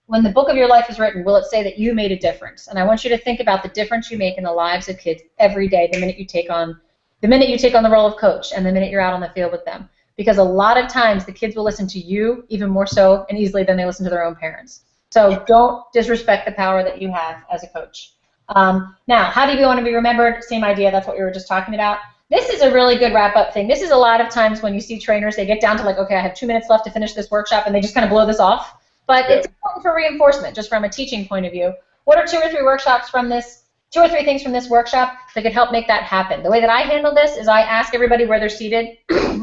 When the book of your life is written, will it say that you made a difference? And I want you to think about the difference you make in the lives of kids every day, the minute you take on the role of coach and the minute you're out on the field with them. Because a lot of times the kids will listen to you even more so and easily than they listen to their own parents. So don't disrespect the power that you have as a coach. Now, how do you want to be remembered? Same idea. That's what we were just talking about. This is a really good wrap-up thing. This is a lot of times when you see trainers, they get down to like, okay, I have 2 minutes left to finish this workshop, and they just kind of blow this off. But it's important for reinforcement, just from a teaching point of view. What are 2 or 3 workshops from this? 2 or 3 things from this workshop that could help make that happen. The way that I handle this is I ask everybody where they're seated.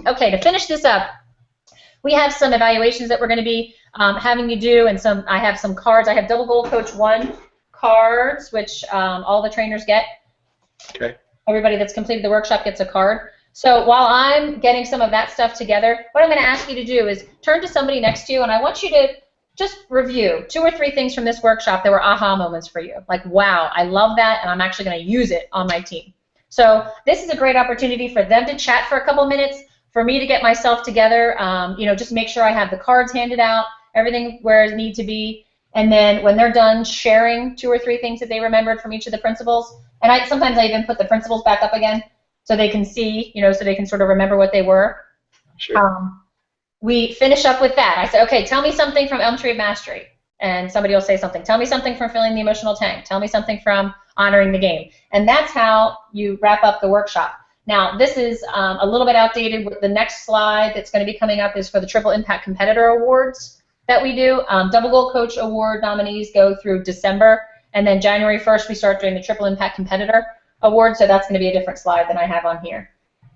Okay, to finish this up, we have some evaluations that we're going to be having you do, and I have some cards. I have Double Goal Coach 1 cards, which all the trainers get. Okay. Everybody that's completed the workshop gets a card. So while I'm getting some of that stuff together, what I'm going to ask you to do is turn to somebody next to you, and I want you to just review 2 or 3 things from this workshop that were aha moments for you. Like, wow, I love that, and I'm actually going to use it on my team. So this is a great opportunity for them to chat for a couple minutes, for me to get myself together, just make sure I have the cards handed out, everything where it needs to be, and then when they're done sharing 2 or 3 things that they remembered from each of the principles, and sometimes I even put the principles back up again so they can see, so they can sort of remember what they were. Sure. We finish up with that. I say, okay, tell me something from Elm Tree of Mastery. And somebody will say something. Tell me something from filling the emotional tank. Tell me something from honoring the game. And that's how you wrap up the workshop. Now, this is a little bit outdated. The next slide that's going to be coming up is for the Triple Impact Competitor Awards that we do. Double Goal Coach Award nominees go through December. And then January 1st, we start doing the Triple Impact Competitor Award. So that's going to be a different slide than I have on here.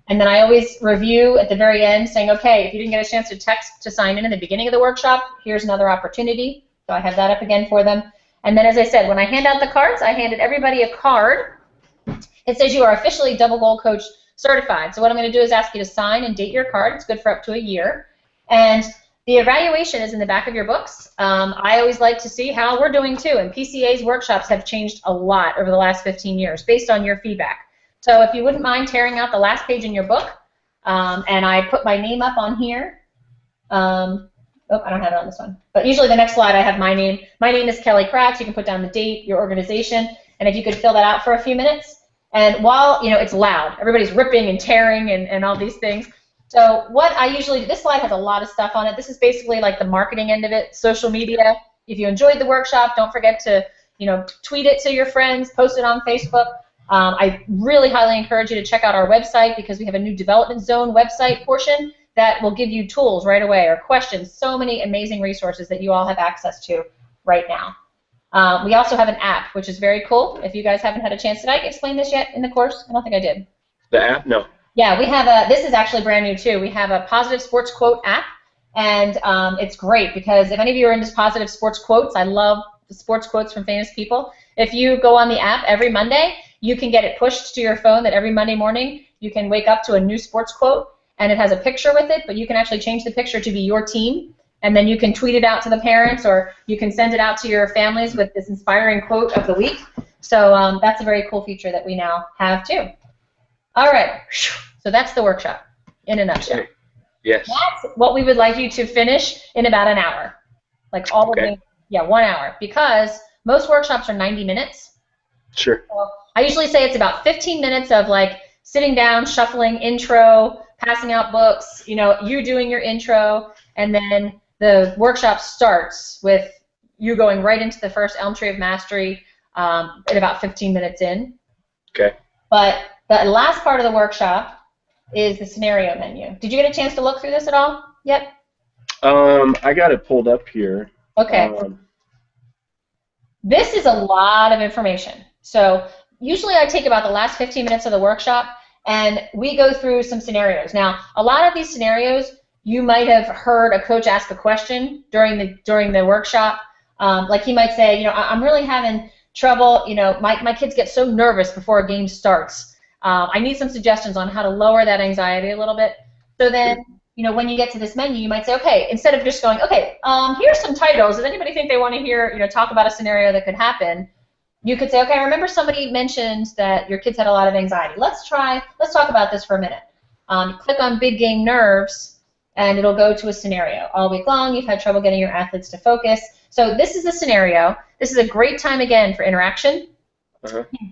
And then I always review at the very end saying, okay, if you didn't get a chance to text to sign in the beginning of the workshop, here's another opportunity. So I have that up again for them. And then, as I said, when I hand out the cards, I handed everybody a card. It says you are officially Double Goal Coach certified. So what I'm going to do is ask you to sign and date your card. It's good for up to a year. And the evaluation is in the back of your books. I always like to see how we're doing too. And PCA's workshops have changed a lot over the last 15 years based on your feedback. So if you wouldn't mind tearing out the last page in your book, and I put my name up on here. I don't have it on this one. But usually the next slide I have my name. My name is Kelly Kratz. You can put down the date, your organization, and if you could fill that out for a few minutes. And while, it's loud, everybody's ripping and tearing and all these things. So what I usually do, this slide has a lot of stuff on it. This is basically like the marketing end of it, social media. If you enjoyed the workshop, don't forget to, tweet it to your friends, post it on Facebook. I really highly encourage you to check out our website because we have a new Development Zone website portion that will give you tools right away or questions. So many amazing resources that you all have access to right now. We also have an app, which is very cool. If you guys haven't had a chance, did I explain this yet in the course? I don't think I did. The app? No. Yeah, we have this is actually brand new too. We have a positive sports quote app, and it's great because if any of you are into positive sports quotes, I love the sports quotes from famous people. If you go on the app every Monday, you can get it pushed to your phone that every Monday morning you can wake up to a new sports quote, and it has a picture with it, but you can actually change the picture to be your team, and then you can tweet it out to the parents, or you can send it out to your families with this inspiring quote of the week. So that's a very cool feature that we now have too. All right, so that's the workshop in a nutshell. Yes. That's what we would like you to finish in about an hour, like all the way, yeah, 1 hour, because most workshops are 90 minutes. Sure. So I usually say it's about 15 minutes of like sitting down, shuffling, intro, passing out books, you know, you doing your intro, and then the workshop starts with you going right into the first Elm Tree of Mastery at about 15 minutes in. Okay. But the last part of the workshop is the scenario menu. Did you get a chance to look through this at all yet? I got it pulled up here. Okay. This is a lot of information. So usually I take about the last 15 minutes of the workshop and we go through some scenarios. Now, a lot of these scenarios, you might have heard a coach ask a question during the workshop. Like he might say, you know, I'm really having trouble, you know, my kids get so nervous before a game starts. I need some suggestions on how to lower that anxiety a little bit. So then, you know, when you get to this menu, you might say, okay, instead of just going, okay, here's some titles. Does anybody think they want to hear, you know, talk about a scenario that could happen? You could say, okay, I remember somebody mentioned that your kids had a lot of anxiety. Let's talk about this for a minute. Click on Big Game Nerves, and it'll go to a scenario. All week long, you've had trouble getting your athletes to focus. So this is a scenario. This is a great time, again, for interaction.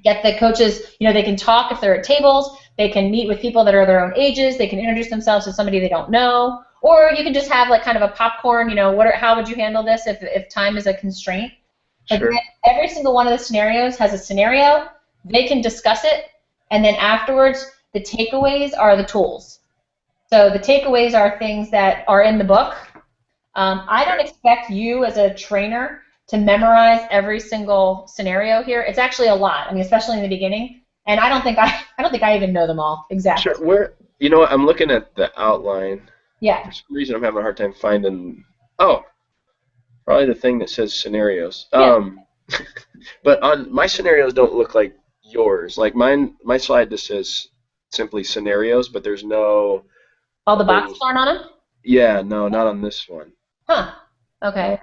Get the coaches, you know, they can talk if they're at tables. They can meet with people that are their own ages. They can introduce themselves to somebody they don't know. Or you can just have like kind of a popcorn, you know, how would you handle this if time is a constraint? Sure. But every single one of the scenarios has a scenario. They can discuss it, and then afterwards, the takeaways are the tools. So the takeaways are things that are in the book. I don't expect you as a trainer to memorize every single scenario here. It's actually a lot. I mean, especially in the beginning. And I don't think I even know them all exactly. Sure. You know what? I'm looking at the outline. Yeah. For some reason, I'm having a hard time finding. Oh, probably the thing that says scenarios. Yeah. But on my scenarios don't look like yours. Like my slide just says simply scenarios, but there's no. All the boxes aren't on them? Yeah. No, not on this one. Huh. Okay.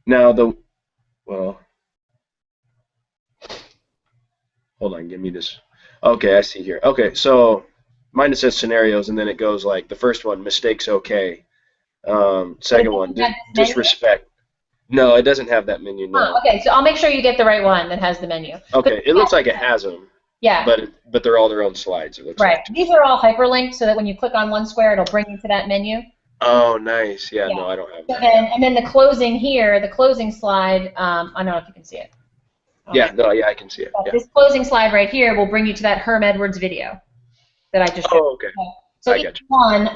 Now hold on, give me this. Okay, I see here. Okay, so mine just says scenarios, and then it goes like the first one, mistakes okay. Second one, disrespect. No, it doesn't have that menu. No. Huh, okay, so I'll make sure you get the right one that has the menu. Okay, it looks like it has them. Yeah. But they're all their own slides. It looks right. like. These are all hyperlinked, so that when you click on one square, it'll bring you to that menu. Oh, nice. Yeah. No, I don't have that. And then the closing here, the closing slide. I don't know if you can see it. Yeah. No. Yeah, I can see it. Yeah. This closing slide right here will bring you to that Herm Edwards video that I just showed. Oh, okay. So each one,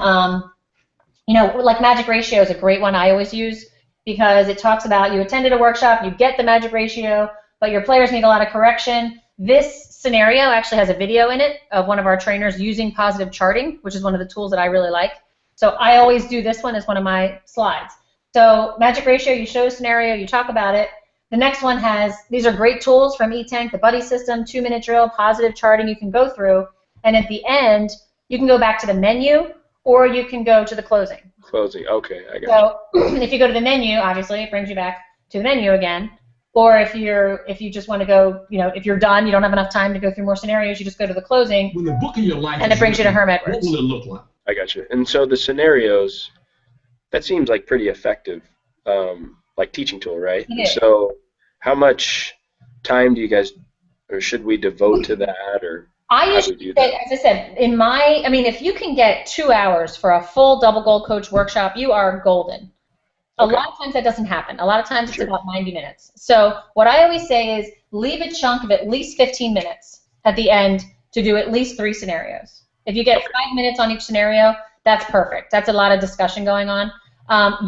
you know, like magic ratio is a great one I always use because it talks about you attended a workshop, you get the magic ratio, but your players need a lot of correction. This scenario actually has a video in it of one of our trainers using positive charting, which is one of the tools that I really like. So I always do this one as one of my slides. So magic ratio, you show a scenario, you talk about it. The next one has, these are great tools from eTank, the buddy system, 2-minute drill, positive charting you can go through. And at the end, you can go back to the menu or you can go to the closing. Closing, okay, I got you. So if you go to the menu, obviously it brings you back to the menu again. Or if you just want to go, you know, if you're done, you don't have enough time to go through more scenarios, you just go to the closing. When the book of your life and it brings you to Herm Edwards. What will it look like? I got you. And so the scenarios, that seems like pretty effective, like teaching tool, right? It is. So how much time do you guys, or should we devote to that, or I usually say, as I said, if you can get 2 hours for a full double gold coach workshop, you are golden. A lot of times that doesn't happen. A lot of times it's about 90 minutes. So what I always say is leave a chunk of at least 15 minutes at the end to do at least 3 scenarios. If you get 5 minutes on each scenario, that's perfect. That's a lot of discussion going on.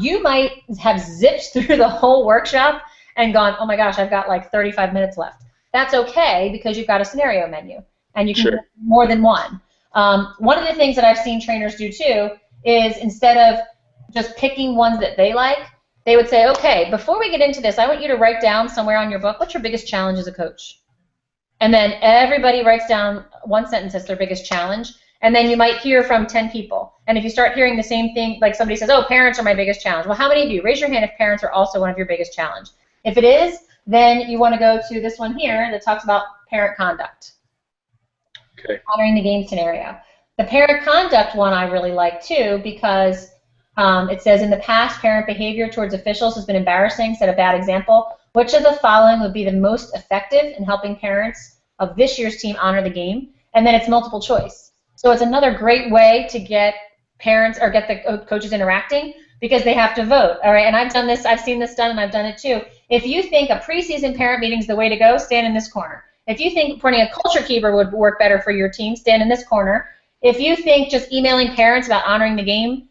You might have zipped through the whole workshop and gone, oh my gosh, I've got like 35 minutes left. That's okay because you've got a scenario menu and you can do more than one. One of the things that I've seen trainers do too is instead of just picking ones that they like, they would say, okay, before we get into this, I want you to write down somewhere on your book, what's your biggest challenge as a coach? And then everybody writes down one sentence as their biggest challenge, and then you might hear from 10 people. And if you start hearing the same thing, like somebody says, oh, parents are my biggest challenge. Well, how many of you? Raise your hand if parents are also one of your biggest challenge. If it is, then you want to go to this one here that talks about parent conduct. Okay. Honoring the game scenario. The parent conduct one I really like too because it says, in the past, parent behavior towards officials has been embarrassing, set a bad example. Which of the following would be the most effective in helping parents of this year's team honor the game? And then it's multiple choice. So it's another great way to get parents or get the coaches interacting because they have to vote. All right, and I've done this, I've seen this done, and I've done it too. If you think a preseason parent meeting is the way to go, stand in this corner. If you think putting a culture keeper would work better for your team, stand in this corner. If you think just emailing parents about honoring the game,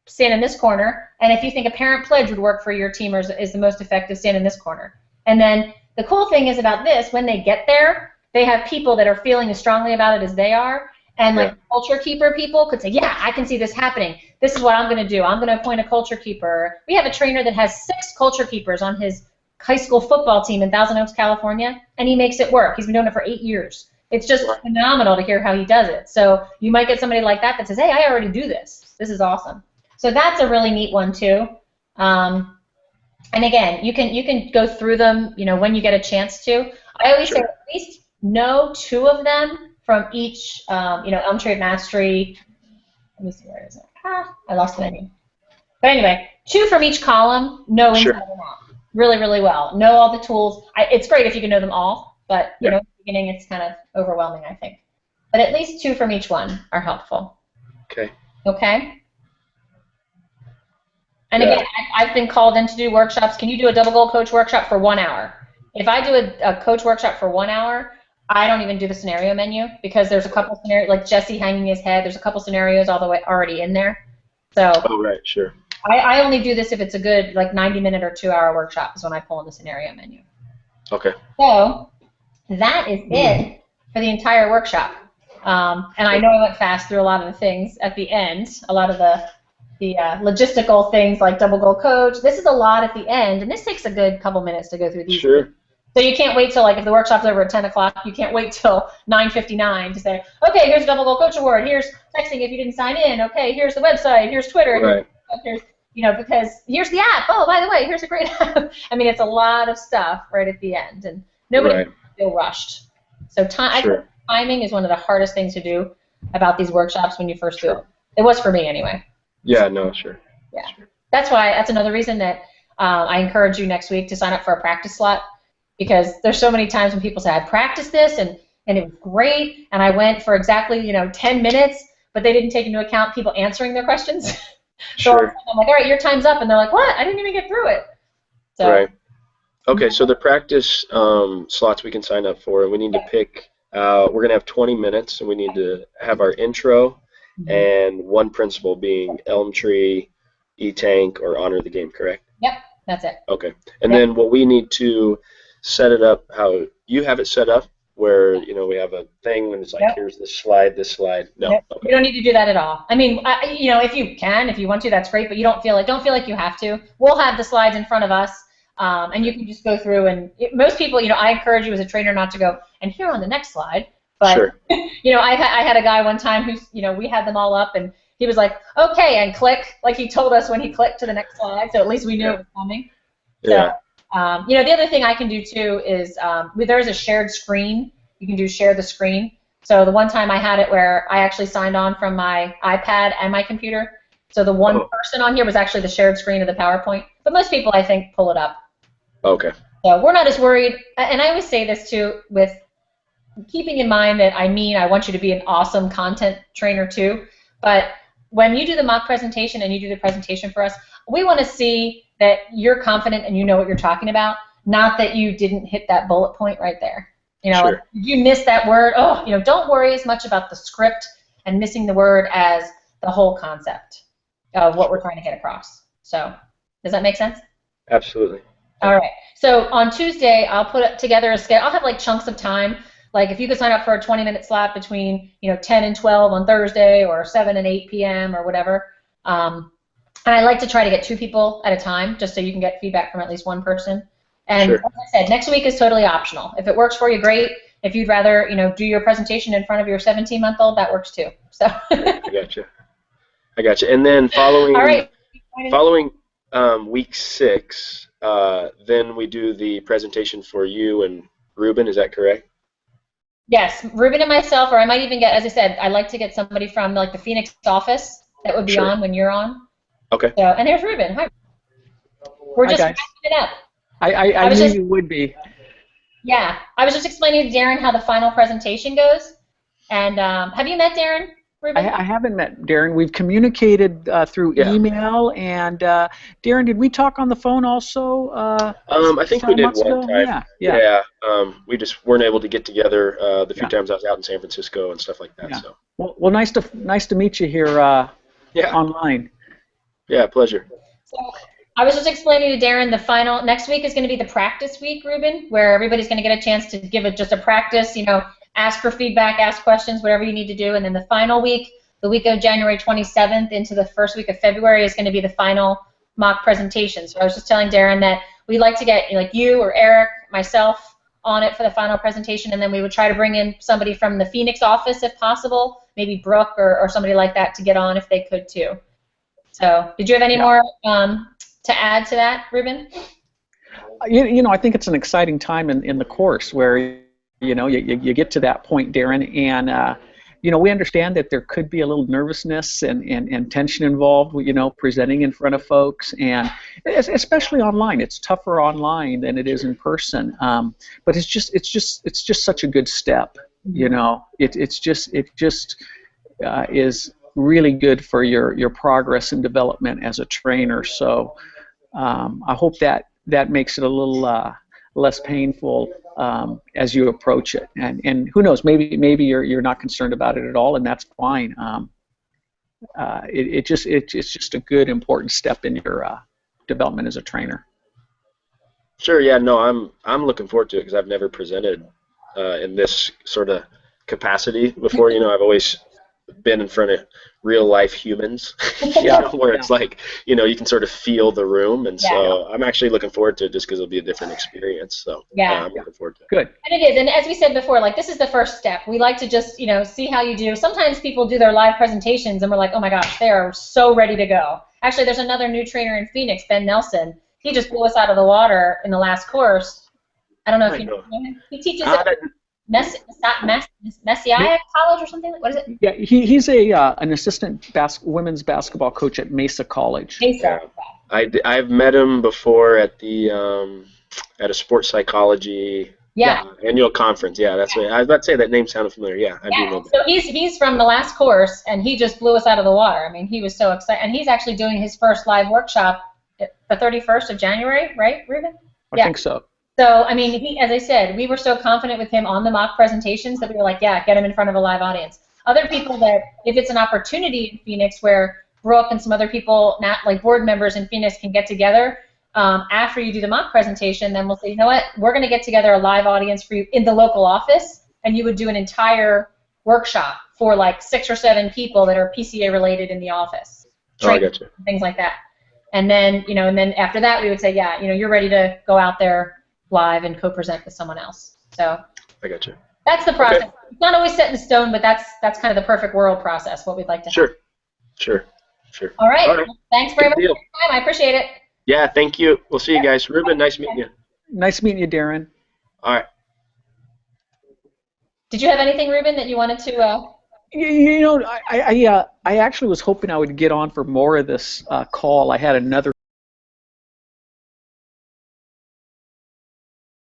stand in this corner. And if you think a parent pledge would work for your team or is the most effective, stand in this corner. And then the cool thing is about this, when they get there, they have people that are feeling as strongly about it as they are. And like culture keeper people could say, yeah, I can see this happening. This is what I'm going to do. I'm going to appoint a culture keeper. We have a trainer that has 6 culture keepers on his high school football team in Thousand Oaks, California, and he makes it work. He's been doing it for 8 years. It's just phenomenal to hear how he does it. So you might get somebody like that that says, hey, I already do this. This is awesome. So that's a really neat one too. And again, you can go through them, when you get a chance to. I always say at least know 2 of them from each, Elm Tree of Mastery. Let me see, where is it? I lost the menu. But anyway, 2 from each column. Know inside and out really, really well. Know all the tools. It's great if you can know them all, but at the beginning it's kind of overwhelming, I think. But at least 2 from each one are helpful. Okay. Okay. And again, I've been called in to do workshops. Can you do a double goal coach workshop for 1 hour? If I do a coach workshop for 1 hour, I don't even do the scenario menu because there's a couple scenarios, like Jesse hanging his head, there's a couple scenarios all the way already in there. So I only do this if it's a good 90-minute or 2-hour workshop is when I pull in the scenario menu. Okay. So that is it for the entire workshop. And I know I went fast through a lot of the things at the end, a lot of the logistical things like double goal coach. This is a lot at the end, and this takes a good couple minutes to go through these. Sure. So you can't wait till, if the workshop's over at 10 o'clock, you can't wait till 9:59 to say, okay, here's double goal coach award, here's texting if you didn't sign in, okay, here's the website, here's Twitter, here's because here's the app, oh, by the way, here's a great app. I mean, it's a lot of stuff right at the end, and nobody feel rushed. So I think timing is one of the hardest things to do about these workshops when you first do it. It was for me anyway. Yeah, no, sure. Yeah. That's another reason that I encourage you next week to sign up for a practice slot, because there's so many times when people say, I practiced this and it was great, and I went for exactly 10 minutes, but they didn't take into account people answering their questions. So I'm like, all right, your time's up, and they're like, what? I didn't even get through it. So. Right. Okay, so the practice slots we can sign up for, and we need to pick, we're going to have 20 minutes, and we need to have our intro and one principle being Elm Tree, E-Tank, or Honor the Game, correct? Yep, that's it. Okay, and then what we need to set it up how you have it set up, where we have a thing when it's like, here's this slide. No, okay. You don't need to do that at all. I mean, if you want to, that's great, but you don't feel like you have to. We'll have the slides in front of us, and you can just go through. And most people, I encourage you as a trainer not to go, and here on the next slide. But I had a guy one time who's, we had them all up, and he was like, okay, and click, like he told us when he clicked to the next slide, so at least we knew it was coming. Yeah. So, the other thing I can do too is there's a shared screen. You can do share the screen. So the one time I had it where I actually signed on from my iPad and my computer. So the one person on here was actually the shared screen of the PowerPoint. But most people, I think, pull it up. Okay. So we're not as worried. And I always say this too, with keeping in mind that I want you to be an awesome content trainer too. But when you do the mock presentation and you do the presentation for us, we want to see that you're confident and you know what you're talking about, not that you didn't hit that bullet point right there. If you miss that word, don't worry as much about the script and missing the word as the whole concept of what we're trying to get across. So does that make sense? Absolutely. All right. So on Tuesday, I'll put together a schedule. I'll have like chunks of time. Like if you could sign up for a 20-minute slot between 10 and 12 on Thursday, or 7 and 8 p.m. or whatever. And I like to try to get 2 people at a time, just so you can get feedback from at least one person. And Sure. Like I said, next week is totally optional. If it works for you, great. If you'd rather, do your presentation in front of your 17-month-old, that works too. So. I gotcha. And then following All right. week 6, then we do the presentation for you and Ruben. Is that correct? Yes, Ruben and myself, or I might even get, as I said, I like to get somebody from like the Phoenix office that would be Sure. on when you're on. Okay. So, and there's Ruben. Hi. We're just Hi, wrapping guys. it up. I knew you would be. Yeah, I was just explaining to Darren how the final presentation goes. And have you met Darren, Ruben? I haven't met Darren. We've communicated through email. And Darren, did we talk on the phone also? I think we did one time. Yeah. We just weren't able to get together the few times I was out in San Francisco and stuff like that. Yeah. So. Well, nice to meet you here online. Yeah, pleasure. So I was just explaining to Darren the final, next week is going to be the practice week, Ruben, where everybody's going to get a chance to give just a practice, ask for feedback, ask questions, whatever you need to do. And then the final week, the week of January 27th into the first week of February, is going to be the final mock presentation. So I was just telling Darren that we'd like to get like you or Eric, myself on it for the final presentation, and then we would try to bring in somebody from the Phoenix office if possible, maybe Brooke or somebody like that to get on if they could too. So did you have any more to add to that, Ruben? I think it's an exciting time in the course where you get to that point, Darren, and we understand that there could be a little nervousness and tension involved with presenting in front of folks, and especially online. It's tougher online than it is in person, but it's just such a good step. It just is really good for your progress and development as a trainer. So I hope that makes it a little less painful as you approach it. And who knows, maybe you're not concerned about it at all, and that's fine. It's just a good, important step in your development as a trainer. Sure. Yeah. No, I'm looking forward to it because I've never presented in this sort of capacity before. I've always been in front of real life humans, where it's like, you can sort of feel the room, and so I'm actually looking forward to it just because it'll be a different experience. So I'm looking forward to it. Good. And it is, and as we said before, like this is the first step. We like to just, see how you do. Sometimes people do their live presentations and we're like, oh my gosh, they are so ready to go. Actually, there's another new trainer in Phoenix, Ben Nelson. He just blew us out of the water in the last course. I don't know if you know him. He teaches at Messiah College or something. What is it? Yeah, he's an assistant women's basketball coach at Mesa College. Mesa. I've met him before at the at a sports psychology annual conference. Yeah, that's right. I was about to say that name sounded familiar. Yeah, I do know that. So he's from the last course, and he just blew us out of the water. I mean, he was so excited, and he's actually doing his first live workshop the 31st of January, right, Ruben? I think so. So, I mean, as I said, we were so confident with him on the mock presentations that we were like, yeah, get him in front of a live audience. Other people that, if it's an opportunity in Phoenix where Brooke and some other people, not like board members in Phoenix, can get together after you do the mock presentation, then we'll say, you know what, we're going to get together a live audience for you in the local office, and you would do an entire workshop for like 6 or 7 people that are PCA related in the office. I got you. Things like that. And then, and then after that, we would say, yeah, you're ready to go out there live and co-present with someone else. So I got you. That's the process. Okay. It's not always set in stone, but that's kind of the perfect world process, what we'd like to have. Sure. All right. Well, thanks very much for your time. I appreciate it. Yeah, thank you. We'll see you guys. Ruben, nice meeting you. Nice meeting you, Darren. All right. Did you have anything, Ruben, that you wanted to... I actually was hoping I would get on for more of this call. I had another